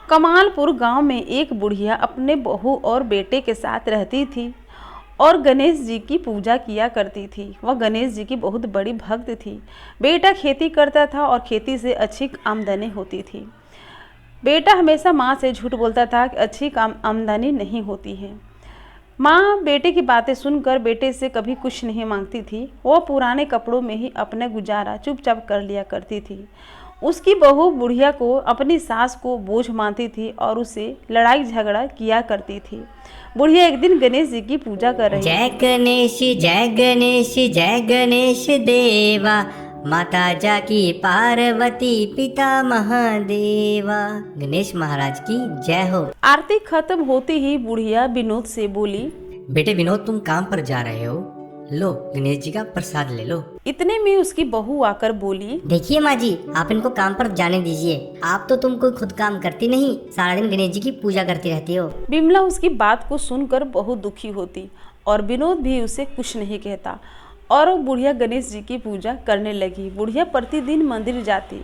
कमालपुर गांव में एक बुढ़िया अपने बहू और बेटे के साथ रहती थी और गणेश जी की पूजा किया करती थी। वह गणेश जी की बहुत बड़ी भक्त थी। बेटा खेती करता था और खेती से अच्छी आमदनी होती थी। बेटा हमेशा माँ से झूठ बोलता था कि अच्छी आमदनी नहीं होती है। माँ बेटे की बातें सुनकर बेटे से कभी कुछ नहीं मांगती थी। वह पुराने कपड़ों में ही अपना गुजारा चुपचाप कर लिया करती थी। उसकी बहू बुढ़िया को अपनी सास को बोझ मानती थी और उसे लड़ाई झगड़ा किया करती थी। बुढ़िया एक दिन गणेश जी की पूजा कर रही जय थी। गणेश जय गणेश जय गणेश देवा, माता जाकी पार्वती पिता महादेवा। गणेश महाराज की जय हो। आरती खत्म होते ही बुढ़िया विनोद से बोली, बेटे विनोद, तुम काम पर जा रहे हो, लो गणेश जी का प्रसाद ले लो। इतने में उसकी बहू आकर बोली, देखिए माँ जी, आप इनको काम पर जाने दीजिए। आप तो तुम कोई खुद काम करती नहीं, सारा दिन गणेश जी की पूजा करती रहती हो। बिमला उसकी बात को सुनकर बहुत दुखी होती और विनोद भी उसे कुछ नहीं कहता और बुढ़िया गणेश जी की पूजा करने लगी। बुढ़िया प्रतिदिन मंदिर जाती,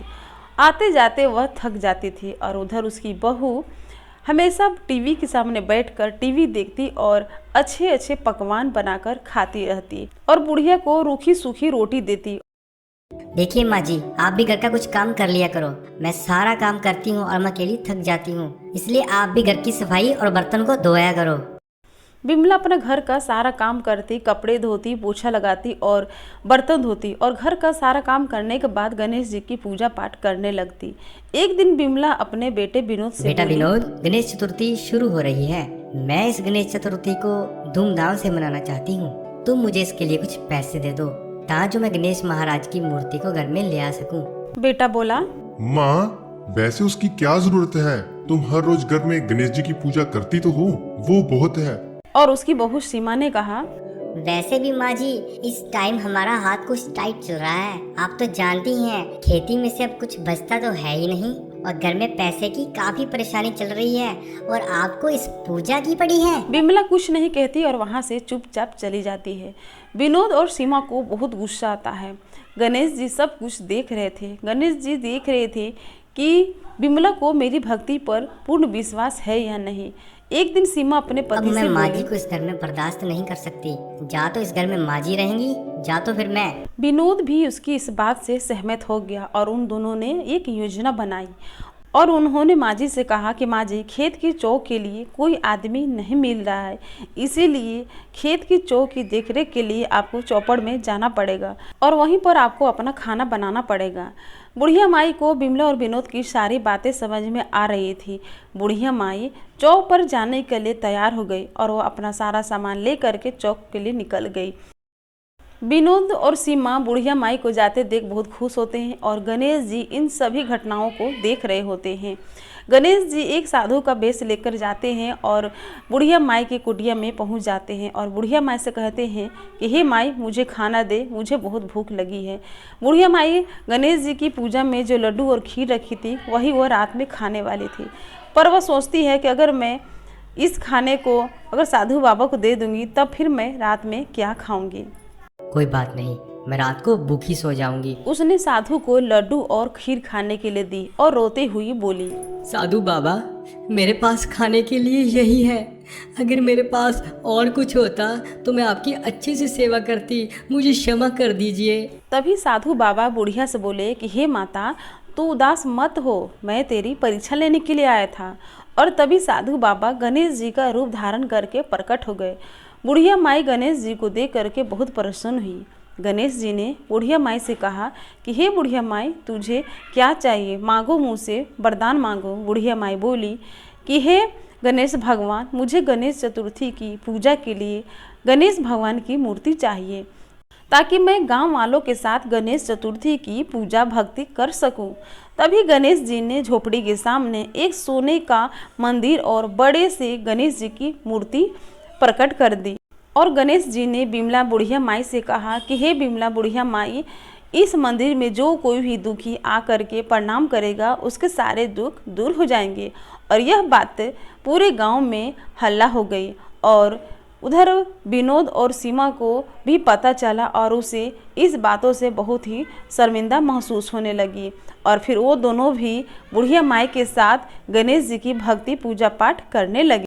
आते जाते वह थक जाती थी और उधर उसकी बहू हमेशा टीवी के सामने बैठकर टीवी देखती और अच्छे अच्छे पकवान बनाकर खाती रहती और बुढ़िया को रूखी सूखी रोटी देती। देखिए माँ जी, आप भी घर का कुछ काम कर लिया करो। मैं सारा काम करती हूँ और मैं अकेली थक जाती हूँ, इसलिए आप भी घर की सफाई और बर्तन को धोया करो। बिमला अपना घर का सारा काम करती, कपड़े धोती, पोछा लगाती और बर्तन धोती और घर का सारा काम करने के बाद गणेश जी की पूजा पाठ करने लगती। एक दिन बिमला अपने बेटे विनोद से बेटा बोली, विनोद, गणेश चतुर्थी शुरू हो रही है। मैं इस गणेश चतुर्थी को धूमधाम से मनाना चाहती हूँ। तुम मुझे इसके लिए कुछ पैसे दे दो, ताकि मैं गणेश महाराज की मूर्ति को घर में ले आ सकूं। बेटा बोला, माँ, वैसे उसकी क्या जरूरत है? तुम हर रोज घर में गणेश जी की पूजा करती तो हो, वो बहुत है। और उसकी बहू सीमा ने कहा, वैसे भी माँ जी, इस टाइम हमारा हाथ कुछ टाइट चल रहा है। आप तो जानती हैं, खेती में से अब कुछ बचता तो है ही नहीं और घर में पैसे की काफी परेशानी चल रही है और आपको इस पूजा की पड़ी है। बिमला कुछ नहीं कहती और वहाँ से चुपचाप चली जाती है। विनोद और सीमा को बहुत गुस्सा आता है। गणेश जी सब कुछ देख रहे थे। गणेश जी देख रहे थे कि बिमला को मेरी भक्ति पर पूर्ण विश्वास है या नहीं। एक दिन सीमा अपने अब पति मैं से माँ बोली, जी को इस घर में बर्दाश्त नहीं कर सकती। जा तो इस घर में माँ जी रहेंगी, जा तो फिर मैं। विनोद भी उसकी इस बात से सहमत हो गया और उन दोनों ने एक योजना बनाई और उन्होंने माँ जी से कहा कि माँ जी, खेत की चौक के लिए कोई आदमी नहीं मिल रहा है, इसीलिए खेत की चौक की देखरेख के लिए आपको चौपड़ में जाना पड़ेगा और वहीं पर आपको अपना खाना बनाना पड़ेगा। बुढ़िया माई को बिमला और विनोद की सारी बातें समझ में आ रही थी। बुढ़िया माई चौक पर जाने के लिए तैयार हो गई और वह अपना सारा सामान ले करके चौक के लिए निकल गई। विनोद और सीमा बुढ़िया माई को जाते देख बहुत खुश होते हैं और गणेश जी इन सभी घटनाओं को देख रहे होते हैं। गणेश जी एक साधु का वेश लेकर जाते हैं और बुढ़िया माई की कुटिया में पहुंच जाते हैं और बुढ़िया माई से कहते हैं कि हे माई, मुझे खाना दे, मुझे बहुत भूख लगी है। बुढ़िया माई गणेश जी की पूजा में जो लड्डू और खीर रखी थी वही वह रात में खाने वाली थी, पर वह सोचती है कि अगर मैं इस खाने को अगर साधु बाबा को दे दूंगी तब फिर मैं रात में क्या खाऊंगी। कोई बात नहीं, मैं रात को भूखी सो जाऊंगी। उसने साधु को लड्डू और खीर खाने के लिए दी और रोते हुए बोली, साधु बाबा, मेरे पास खाने के लिए यही है। अगर मेरे पास और कुछ होता तो मैं आपकी अच्छे से सेवा करती, मुझे क्षमा कर दीजिए। तभी साधु बाबा बुढ़िया से बोले कि हे माता, तू उदास मत हो, मैं तेरी परीक्षा लेने के लिए आया था। और तभी साधु बाबा गणेश जी का रूप धारण करके प्रकट हो गए। बुढ़िया माई गणेश जी को देख करके बहुत प्रसन्न हुई। गणेश जी ने बुढ़िया माई से कहा कि हे बुढ़िया माई, तुझे क्या चाहिए, मांगो, मुँह से वरदान मांगो। बुढ़िया माई बोली कि हे गणेश भगवान, मुझे गणेश चतुर्थी की पूजा के लिए गणेश भगवान की मूर्ति चाहिए ताकि मैं गांव वालों के साथ गणेश चतुर्थी की पूजा भक्ति कर सकूं। तभी गणेश जी ने झोपड़ी के सामने एक सोने का मंदिर और बड़े से गणेश जी की मूर्ति प्रकट कर दी और गणेश जी ने बिमला बुढ़िया माई से कहा कि हे बिमला बुढ़िया माई, इस मंदिर में जो कोई भी दुखी आ करके प्रणाम करेगा उसके सारे दुख दूर हो जाएंगे। और यह बात पूरे गांव में हल्ला हो गई और उधर विनोद और सीमा को भी पता चला और उसे इस बातों से बहुत ही शर्मिंदा महसूस होने लगी और फिर वो दोनों भी बुढ़िया माई के साथ गणेश जी की भक्ति पूजा पाठ करने लगे।